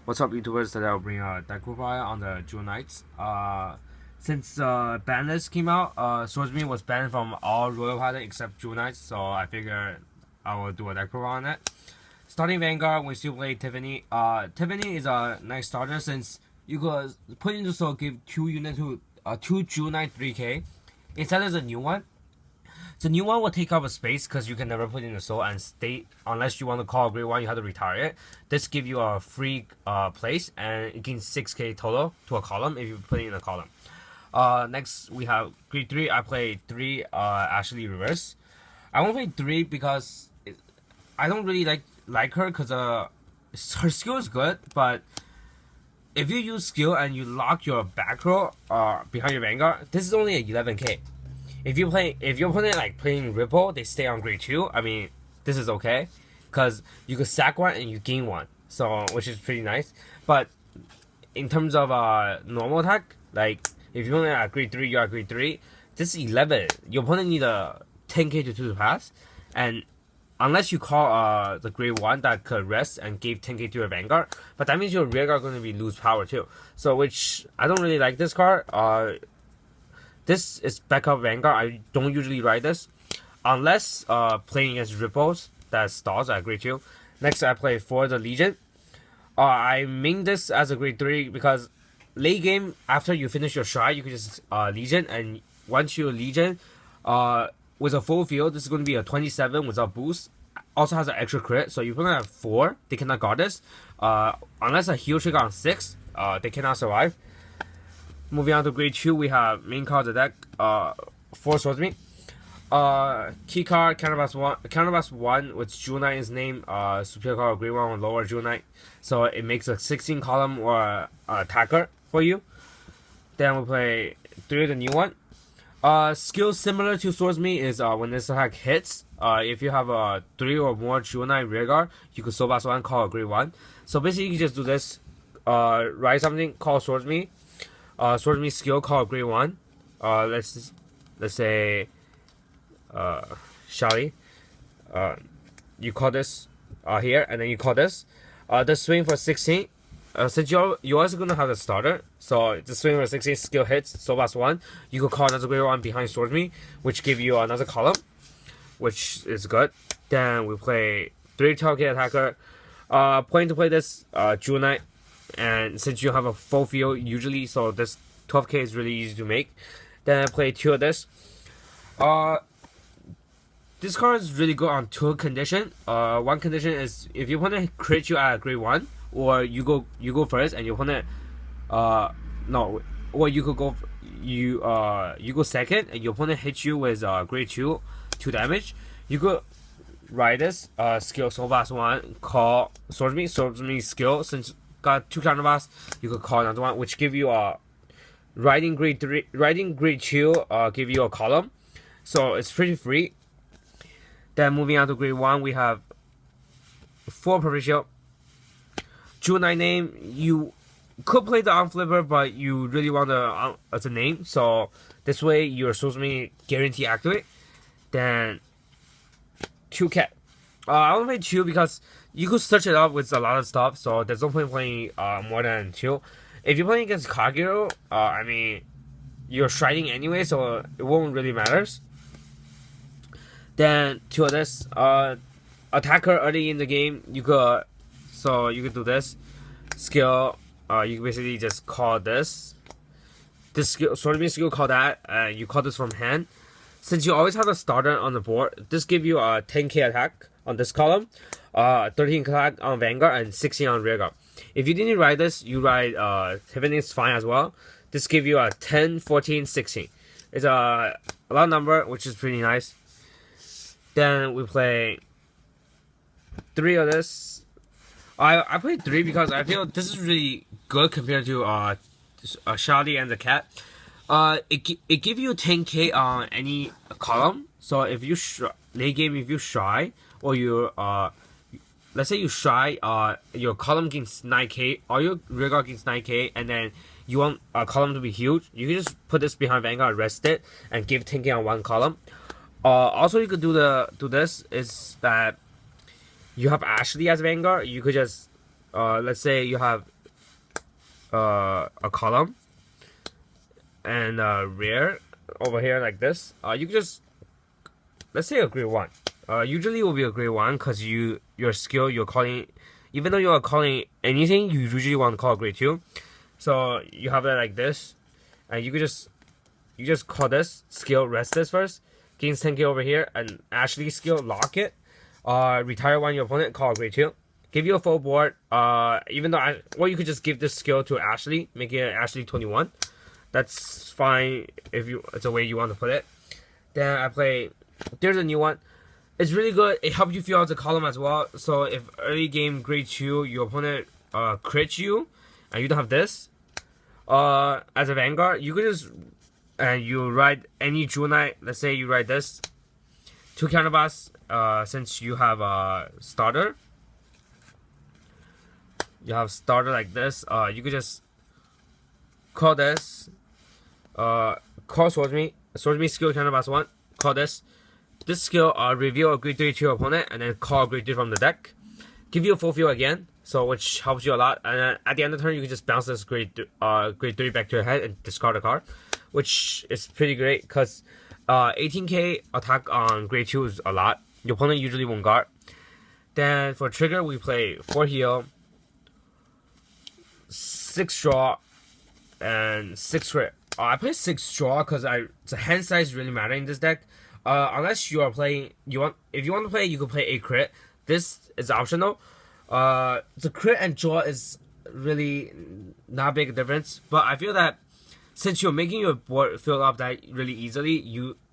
What's up, YouTubers? Today I'll bring a deck profile on the Jewel Knights. Since ban list came out, Swordsman was banned from all Royal Paladin except Jewel Knights, so I figured I will do a deck profile on it. Starting Vanguard, we still play Tiffany. Tiffany is a nice starter since you could put into soul give 2 units to 2 Jewel Knight 3k. Instead there's a new one. The new one will take up a space because you can never put in a soul and stay unless you want to call a great one. You have to retire it. This gives you a free place and it gains 6k total to a column if you put it in a column. Next we have grade 3. I play 3 actually reverse. I won't play 3 because I don't really like her because her skill is good, but if you use skill and you lock your back row behind your Vanguard, this is only a 11k. If you're playing like playing Ripple, they stay on grade 2. I mean, this is okay, because you could sack one and you gain one, so which is pretty nice. But in terms of normal attack, like if you're only at grade 3, you're at grade 3. This is 11. Your opponent need a 10k to 2 to pass, and unless you call the grade 1 that could rest and gave 10k to your Vanguard, but that means your rearguard going to be lose power too. So which I don't really like this card. This is backup Vanguard. I don't usually ride this unless playing against Ripples that stalls at grade 2. Next, I play for the Legion. I main this as a grade 3 because late game after you finish your stride, you can just Legion, and once you Legion with a full field, this is going to be a 27 without boost. Also has an extra crit, so you're going to have 4. They cannot guard this. Unless a heal trigger on 6, they cannot survive. Moving on to grade 2, we have main card of the deck, 4 Swordsman. Key card, counterblast 1 with Jewel Knight in his name, superior card, grade 1 with lower Jewel Knight. So it makes a 16 column or attacker for you. Then we play 3 of the new one. Skill similar to Swordsman is when this attack hits, if you have 3 or more Jewel Knight rearguard, you could soul blast 1, call a grade 1. So basically you just do this, write something, call Swordsman. Swordsman skill called grade 1. Let's say Shali. You call this here, and then you call this. The swing for 16. Since you're also gonna have the starter, so the swing for 16 skill hits, soul blast 1. You could call another grade 1 behind Swordsman, which give you another column, which is good. Then we play 3 12k attacker. Plan to play this Jewel Knight. And since you have a full field usually, so this 12k is really easy to make. Then I play 2 of this. This card is really good on 2 condition. One condition is if your opponent crit you at grade 1, or you go first, and your opponent no, or you could go you go second, and your opponent hits you with grade 2 damage. You could ride this skill soul blast 1, call Swordsman skill, since got 2 counterblast, you could call another one, which give you a riding grade 2, give you a column, so it's pretty free. Then moving on to grade 1, we have 4 provincial. Jewel Knight name, you could play the unflipper, but you really want the as a name, so this way your Swordsman guarantee activate. Then 2 cat. I only play 2 because you could search it up with a lot of stuff, so there's no point playing more than 2. If you're playing against Kagero, I mean, you're striding anyway, so it won't really matters. Then 2 of this. Attacker early in the game, you could do this. Skill, you can basically just call this. This skill, Swordsman skill, call that, you call this from hand. Since you always have a starter on the board, this gives you a 10k attack on this column, 13 attack on Vanguard, and 16 on rearguard. If you didn't ride this, you ride Tiffany is fine as well. This gives you a 10, 14, 16. It's a lot number, which is pretty nice. Then we play 3 of this. I played 3 because I feel this is really good compared to Shadi and the cat. It give you 10k on any column. So if you late game, if you shy, or you let's say you shy, your column gains 9k, or your rearguard gains 9k, and then you want a column to be huge, you can just put this behind Vanguard, rest it, and give 10k on one column. Also, you could do this is that you have Ashley as Vanguard. You could just let's say you have a column and rear over here like this. You can just, let's say a grade 1. Usually it will be a grade 1 because your skill you're calling, even though you are calling anything, you usually want to call grade 2. So you have it like this, and you just call this skill, rest this first, gains 10k over here, and Ashley skill, lock it, retire one your opponent, call grade 2, give you a full board. Even though or you could just give this skill to Ashley, make it Ashley 21. That's fine if it's a way you want to put it. Then I play. There's a new one. It's really good. It helps you fill out the column as well. So if early game grade 2, your opponent crits you, and you don't have this, as a Vanguard, you could just, and you ride any Jewel Knight. Let's say you ride this 2 counterboss. Since you have a starter, like this. You could just call this. Call Swordsman skill counterboss 1. Call this. This skill reveal a grade 3 to your opponent, and then call grade 3 from the deck. Give you a full field again, so which helps you a lot. And then at the end of the turn, you can just bounce this grade 3 back to your head and discard a card, which is pretty great because 18k attack on grade 2 is a lot. Your opponent usually won't guard. Then for trigger, we play 4 heal, 6 draw, and 6 crit. I play 6 draw because the hand size really matter in this deck. Unless you are playing, if you want to play, you can play a crit. This is optional. The crit and draw is really not a big difference, but I feel that since you're making your board fill up that really easily,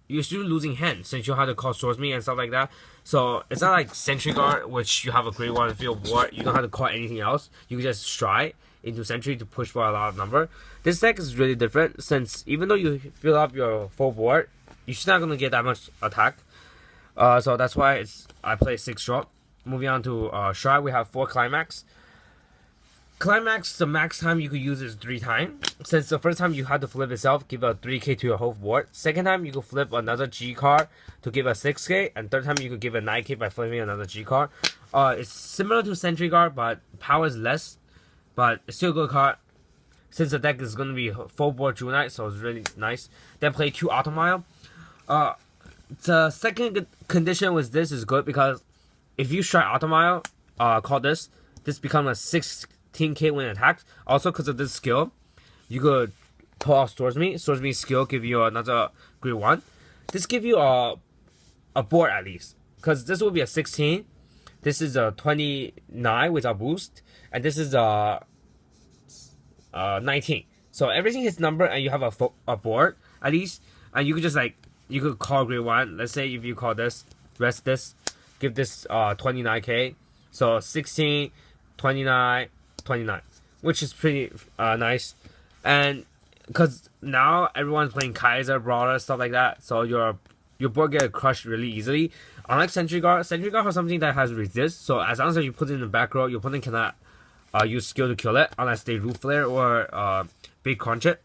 you're still losing hand since you have to call Swordsman and stuff like that. So it's not like Sentry Guard, which you have a grade 1 field board. You don't have to call anything else. You can just stride into Sentry to push for a lot of number. This deck is really different since even though you fill up your full board, you're still not gonna get that much attack. So that's why I play 6 draw. Moving on to Shroud, we have 4 climax. Climax, the max time you could use is 3 times. Since the first time you had to flip itself, give a 3k to your whole board. Second time you could flip another G card to give a 6k, and third time you could give a 9k by flipping another G card. It's similar to Sentry Guard, but power is less, but it's still a good card. Since the deck is gonna be full board Jewel Knight, so it's really nice. Then play 2 Automile. The second condition with this is good because if you strike Automile, call this becomes a 16k win attack. Also, because of this skill, you could pull off Swordsman. Swordsman skill give you another grade 1. This give you a board at least, because this will be a 16. This is a 29 without boost, and this is a 19. So everything hits number, and you have a board at least, and you could just you could call grade 1. Let's say if you call this, rest this, give this 29k. So 16, 29, 29, which is pretty nice. And because now everyone's playing Kaiser, Brawler, stuff like that, so your board get crushed really easily. Unlike Sentry Guard has something that has resist, so as long as you put it in the back row, your opponent cannot use skill to kill it unless they root flare or big crunch it.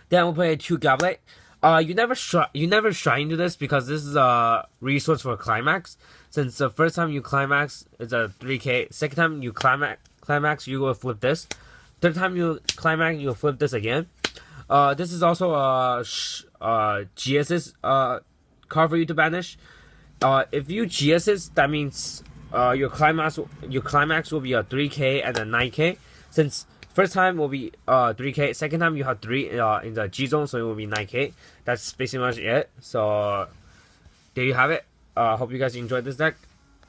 Then we'll play 2 Goblet. You never shrine into this because this is a resource for climax. Since the first time you climax is a 3k, second time you climax you will flip this. Third time you climax you will flip this again. This is also a GS's card for you to banish. If you GS's, that means your climax will be a 3k and a 9k. Since first time will be 3k, second time you have 3 in the G zone, so it will be 9k. That's basically much it. So there you have it. Hope you guys enjoyed this deck.